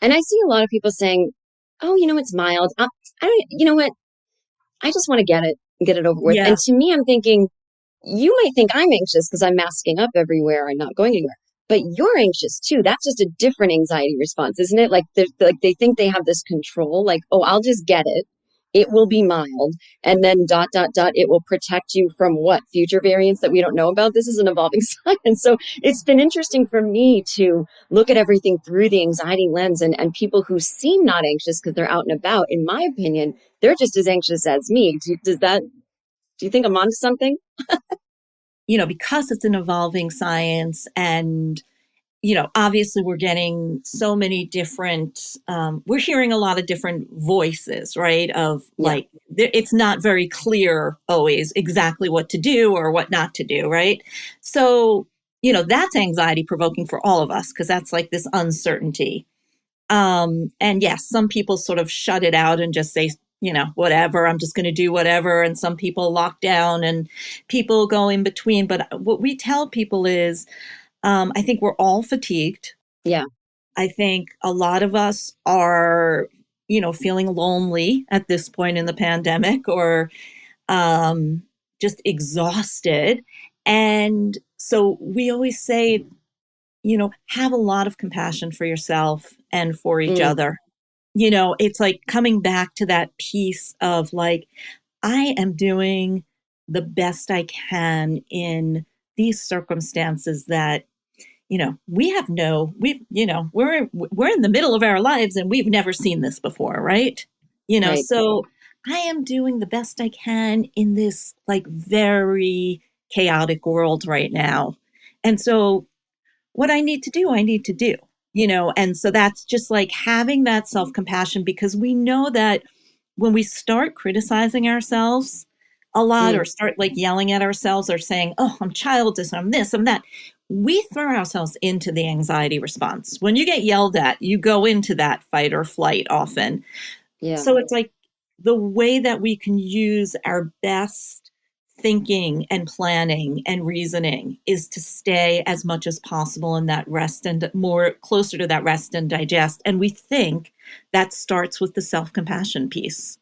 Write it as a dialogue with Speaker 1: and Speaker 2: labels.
Speaker 1: And I see a lot of people saying, oh, it's mild. I don't, you know what? I just want to get it over with.
Speaker 2: Yeah.
Speaker 1: And to me, I'm thinking, you might think I'm anxious because I'm masking up everywhere and not going anywhere. But you're anxious too. That's just a different anxiety response, isn't it? Like they think they have this control, like, oh, I'll just get it. It will be mild. And then dot, dot, dot, it will protect you from what? Future variants that we don't know about. This is an evolving science. So it's been interesting for me to look at everything through the anxiety lens, and people who seem not anxious because they're out and about, in my opinion, they're just as anxious as me. Do you think I'm onto something?
Speaker 2: Because it's an evolving science and, obviously we're getting so many different, we're hearing a lot of different voices, right? Of
Speaker 1: Yeah.
Speaker 2: like, it's not very clear always exactly what to do or what not to do, right? So, that's anxiety provoking for all of us because that's like this uncertainty. And yes, some people sort of shut it out and just say, whatever, I'm just going to do whatever. And some people lock down and people go in between. But what we tell people is, I think we're all fatigued.
Speaker 1: Yeah.
Speaker 2: I think a lot of us are, feeling lonely at this point in the pandemic or just exhausted. And so we always say, have a lot of compassion for yourself and for each
Speaker 1: Mm,
Speaker 2: other. It's like coming back to that piece of like, I am doing the best I can in these circumstances that, we're in the middle of our lives and we've never seen this before, right?
Speaker 1: right.
Speaker 2: So I am doing the best I can in this like very chaotic world right now. And so what I need to do, I need to do, and so that's just like having that self compassion because we know that when we start criticizing ourselves a lot
Speaker 1: Mm,
Speaker 2: or start like yelling at ourselves or saying, oh, I'm childish, I'm this, I'm that, we throw ourselves into the anxiety response. When you get yelled at, you go into that fight or flight often.
Speaker 1: yeah.
Speaker 2: So it's like the way that we can use our best thinking and planning and reasoning is to stay as much as possible in that rest and more closer to that rest and digest. And we think that starts with the self compassion piece.